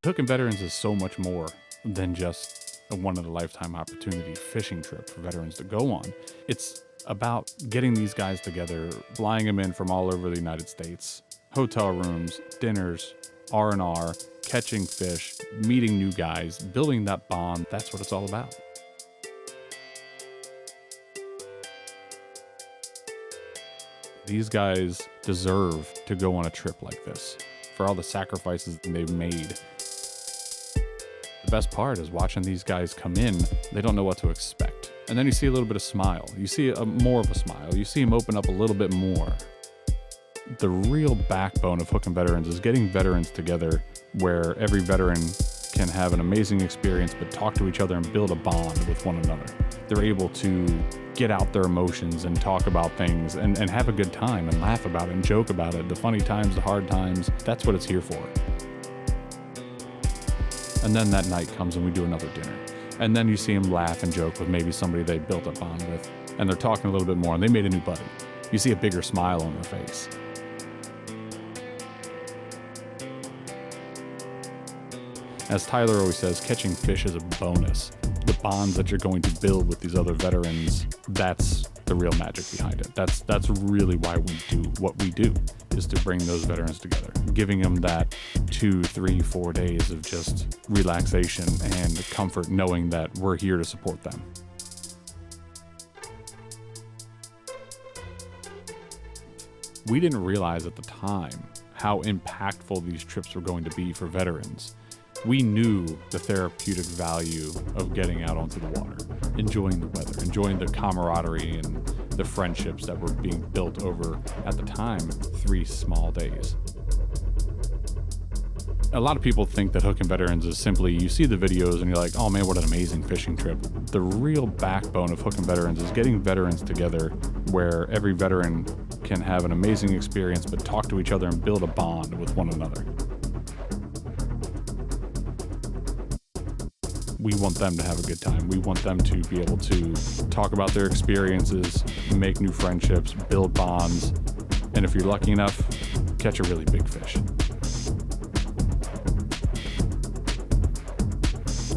Hookin' Veterans is so much more than just a one-in-a-lifetime opportunity fishing trip for veterans to go on. It's about getting these guys together, flying them in from all over the United States, hotel rooms, dinners, R&R, catching fish, meeting new guys, building that bond. That's what it's all about. These guys deserve to go on a trip like this for all the sacrifices they've made. The best part is watching these guys come in. They don't know what to expect. And then you see a little bit of smile. You see more of a smile. You see them open up a little bit more. The real backbone of Hookin' Veterans is getting veterans together where every veteran can have an amazing experience but talk to each other and build a bond with one another. They're able to get out their emotions and talk about things and have a good time and laugh about it and joke about it. The funny times, the hard times, that's what it's here for. And then that night comes and we do another dinner. And then you see them laugh and joke with maybe somebody they built a bond with. And they're talking a little bit more and they made a new buddy. You see a bigger smile on their face. As Tyler always says, catching fish is a bonus. The bonds that you're going to build with these other veterans, that's the real magic behind it. That's really why we do what we do, is to bring those veterans together, giving them that 2, 3, 4 days of just relaxation and comfort, knowing that we're here to support them. We didn't realize at the time how impactful these trips were going to be for veterans. We knew the therapeutic value of getting out onto the water, enjoying the weather, enjoying the camaraderie and the friendships that were being built over, at the time, 3 small days. A lot of people think that Hookin' Veterans is simply, you see the videos and you're like, oh man, what an amazing fishing trip. The real backbone of Hookin' Veterans is getting veterans together where every veteran can have an amazing experience but talk to each other and build a bond with one another. We want them to have a good time. We want them to be able to talk about their experiences, make new friendships, build bonds, and if you're lucky enough, catch a really big fish.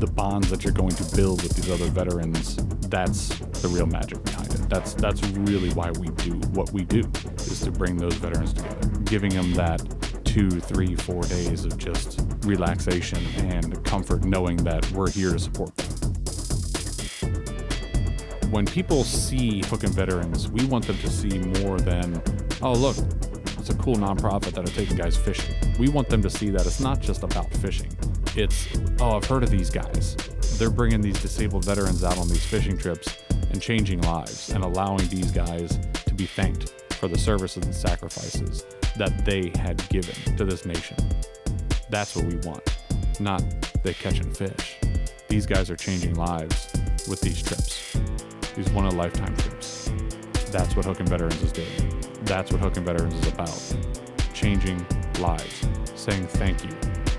The bonds that you're going to build with these other veterans, that's the real magic behind it. That's really why we do what we do, is to bring those veterans together, giving them that 2, 3, 4 days of just relaxation and comfort, knowing that we're here to support them. When people see Hookin' Veterans, we want them to see more than, oh look, it's a cool nonprofit that are taking guys fishing. We want them to see that it's not just about fishing. It's, oh, I've heard of these guys. They're bringing these disabled veterans out on these fishing trips and changing lives and allowing these guys to be thanked for the services and sacrifices that they had given to this nation. That's what we want, not they catching fish. These guys are changing lives with these trips, these one-in-a-lifetime trips. That's what Hookin' Veterans is doing. That's what Hookin' Veterans is about. Changing lives, saying thank you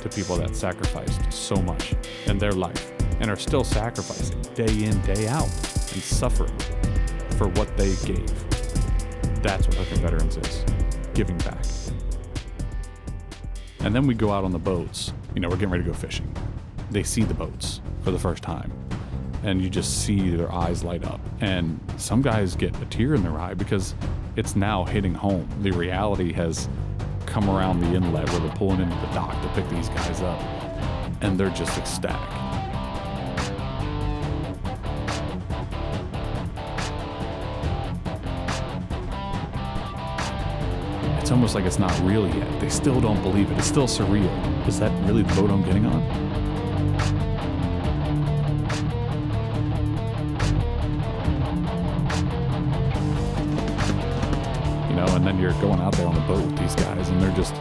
to people that sacrificed so much in their life and are still sacrificing day in, day out and suffering for what they gave. That's what Hookin' Veterans is, giving back. And then we go out on the boats. You know, we're getting ready to go fishing. They see the boats for the first time, and you just see their eyes light up. And some guys get a tear in their eye because it's now hitting home. The reality has come around the inlet where they're pulling into the dock to pick these guys up, and they're just ecstatic. It's almost like it's not real yet. They still don't believe it. It's still surreal. Is that really the boat I'm getting on? You know, and then you're going out there on the boat with these guys and they're just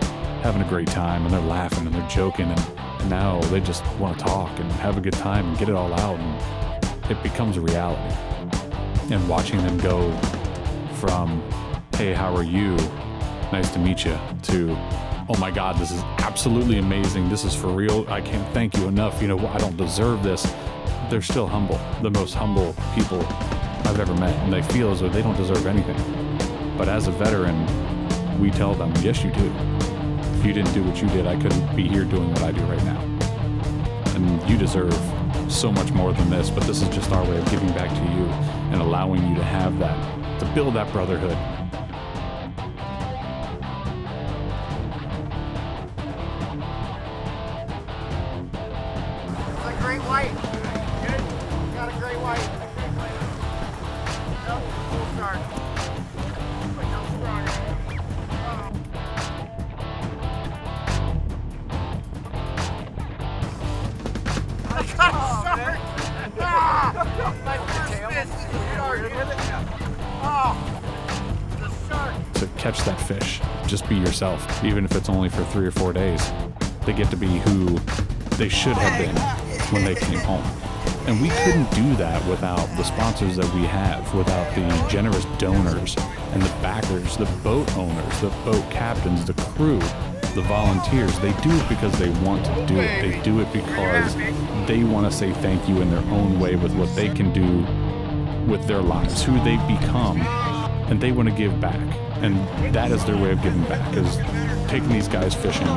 having a great time and they're laughing and they're joking, and now they just want to talk and have a good time and get it all out, and it becomes a reality. And watching them go from, hey, how are you? Nice to meet you, to, oh my God, this is absolutely amazing. This is for real. I can't thank you enough. You know, I don't deserve this. They're still humble, the most humble people I've ever met. And they feel as though they don't deserve anything. But as a veteran, we tell them, yes, you do. If you didn't do what you did, I couldn't be here doing what I do right now. You deserve so much more than this, but this is just our way of giving back to you and allowing you to have that, to build that brotherhood. It's a great white. Got a great white. Nope, full start. Look how strong I am. I got a shark! My first fish is a shark. Oh, the shark. To catch that fish, just be yourself, even if it's only for 3 or 4 days. They get to be who they should have been when they came home. And we couldn't do that without the sponsors that we have, without the generous donors and the backers, the boat owners, the boat captains, the crew, the volunteers. They do it because they want to do it. They do it because they want to say thank you in their own way with what they can do with their lives, who they've become, and they want to give back. And that is their way of giving back, is taking these guys fishing,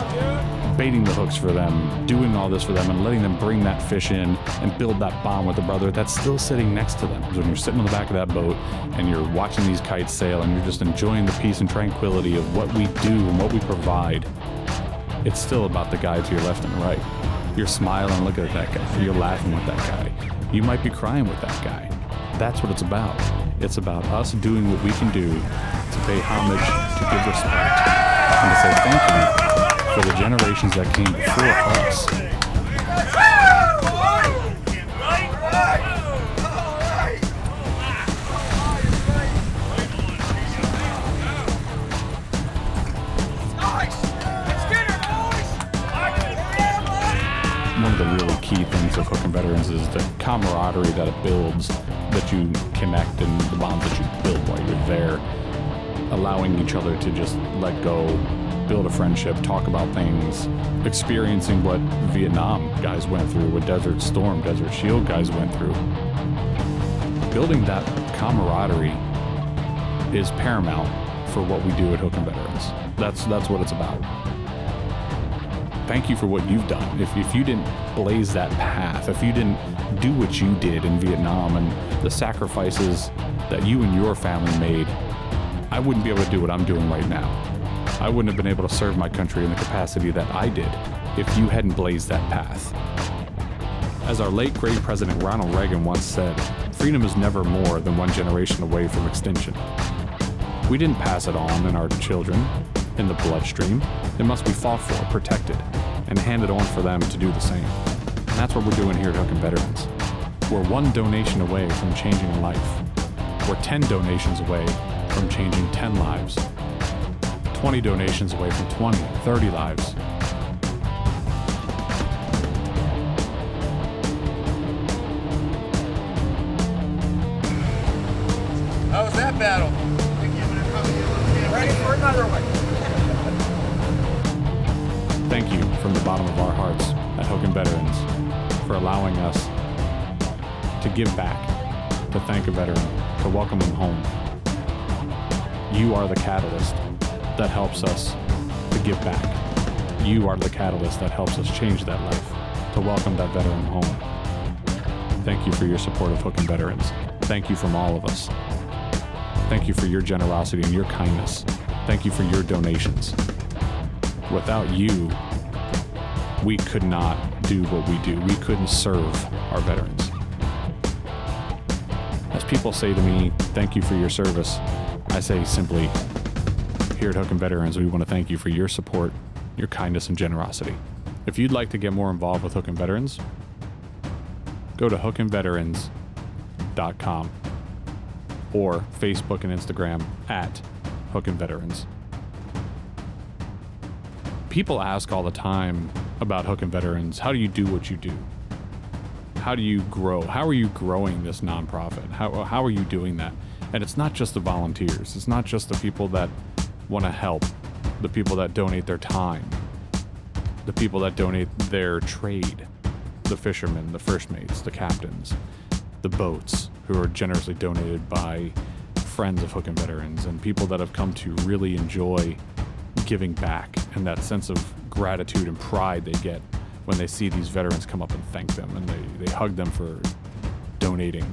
baiting the hooks for them, doing all this for them, and letting them bring that fish in and build that bond with the brother that's still sitting next to them. When you're sitting on the back of that boat and you're watching these kites sail and you're just enjoying the peace and tranquility of what we do and what we provide, it's still about the guy to your left and right. You're smiling, looking at that guy. You're laughing with that guy. You might be crying with that guy. That's what it's about. It's about us doing what we can do to pay homage, to give respect, and to say thank you for the generations that came before us. One of the really key things of Hookin' Veterans is the camaraderie that it builds, that you connect and the bonds that you build while you're there, allowing each other to just let go, build a friendship, talk about things, experiencing what Vietnam guys went through, what Desert Storm, Desert Shield guys went through. Building that camaraderie is paramount for what we do at Hookin' Veterans. That's what it's about. Thank you for what you've done. If you didn't blaze that path, if you didn't do what you did in Vietnam and the sacrifices that you and your family made, I wouldn't be able to do what I'm doing right now. I wouldn't have been able to serve my country in the capacity that I did if you hadn't blazed that path. As our late great President Ronald Reagan once said, freedom is never more than one generation away from extinction. We didn't pass it on in our children, in the bloodstream. It must be fought for, protected, and handed on for them to do the same. And that's what we're doing here at Hookin' Veterans. We're one donation away from changing a life. We're 10 donations away from changing 10 lives. 20 donations away from 20, 30 lives. How was that battle? Ready for another one. Thank you from the bottom of our hearts at Hookin' Veterans for allowing us to give back, to thank a veteran, to welcome him home. You are the catalyst that helps us to give back. You are the catalyst that helps us change that life, to welcome that veteran home. Thank you for your support of Hookin' Veterans. Thank you from all of us. Thank you for your generosity and your kindness. Thank you for your donations. Without you, we could not do what we do. We couldn't serve our veterans. As people say to me, thank you for your service, I say simply, here at Hookin' Veterans, we want to thank you for your support, your kindness, and generosity. If you'd like to get more involved with Hookin' Veterans, go to hookinveterans.com or Facebook and Instagram at Hookin' Veterans. People ask all the time about Hookin' Veterans, how do you do what you do? How do you grow? How are you growing this nonprofit? How are you doing that? And it's not just the volunteers. It's not just the people that want to help, the people that donate their time, the people that donate their trade, the fishermen, the first mates, the captains, the boats who are generously donated by friends of Hookin' Veterans and people that have come to really enjoy giving back and that sense of gratitude and pride they get when they see these veterans come up and thank them, and they hug them for donating.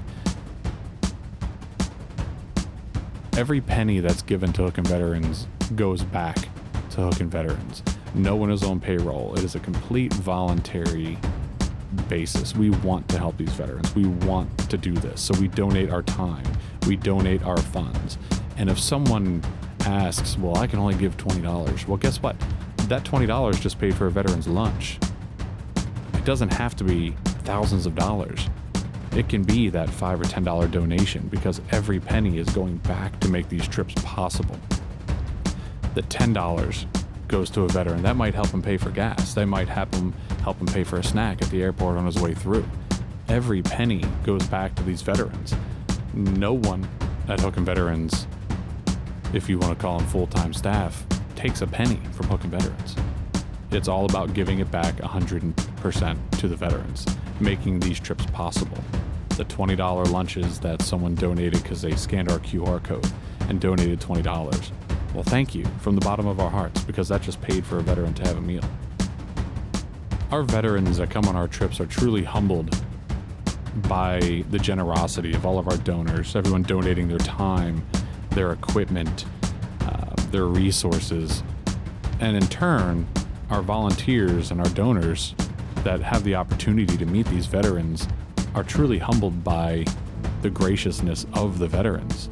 Every penny that's given to Hookin Veterans goes back to Hookin Veterans. No one is on payroll. It is a complete voluntary basis. We want to help these veterans. We want to do this. So we donate our time. We donate our funds. And if someone asks, well, I can only give $20. Well, guess what? That $20 just paid for a veteran's lunch. It doesn't have to be thousands of dollars. It can be that $5 or $10 donation, because every penny is going back to make these trips possible. The $10 goes to a veteran. That might help him pay for gas. That might help him pay for a snack at the airport on his way through. Every penny goes back to these veterans. No one at Hookin Veterans, if you want to call them full-time staff, takes a penny from Hookin Veterans. It's all about giving it back 100% to the veterans, making these trips possible. The $20 lunches that someone donated because they scanned our QR code and donated $20. Well, thank you from the bottom of our hearts, because that just paid for a veteran to have a meal. Our veterans that come on our trips are truly humbled by the generosity of all of our donors, everyone donating their time, their equipment, their resources, and in turn, our volunteers and our donors that have the opportunity to meet these veterans are truly humbled by the graciousness of the veterans.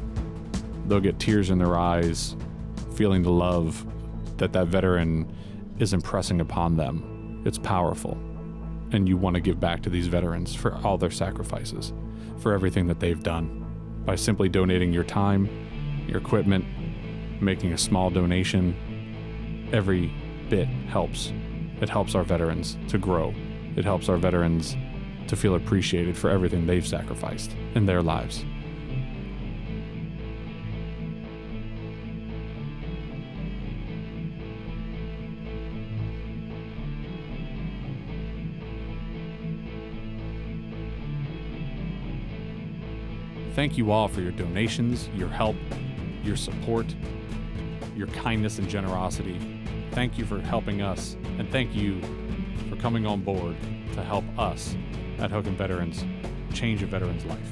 They'll get tears in their eyes, feeling the love that veteran is impressing upon them. It's powerful. And you want to give back to these veterans for all their sacrifices, for everything that they've done. By simply donating your time, your equipment, making a small donation, every bit helps. It helps our veterans to grow. It helps our veterans to feel appreciated for everything they've sacrificed in their lives. Thank you all for your donations, your help, your support, your kindness and generosity. Thank you for helping us, and thank you for coming on board to help us at Hookin Veterans change a veteran's life.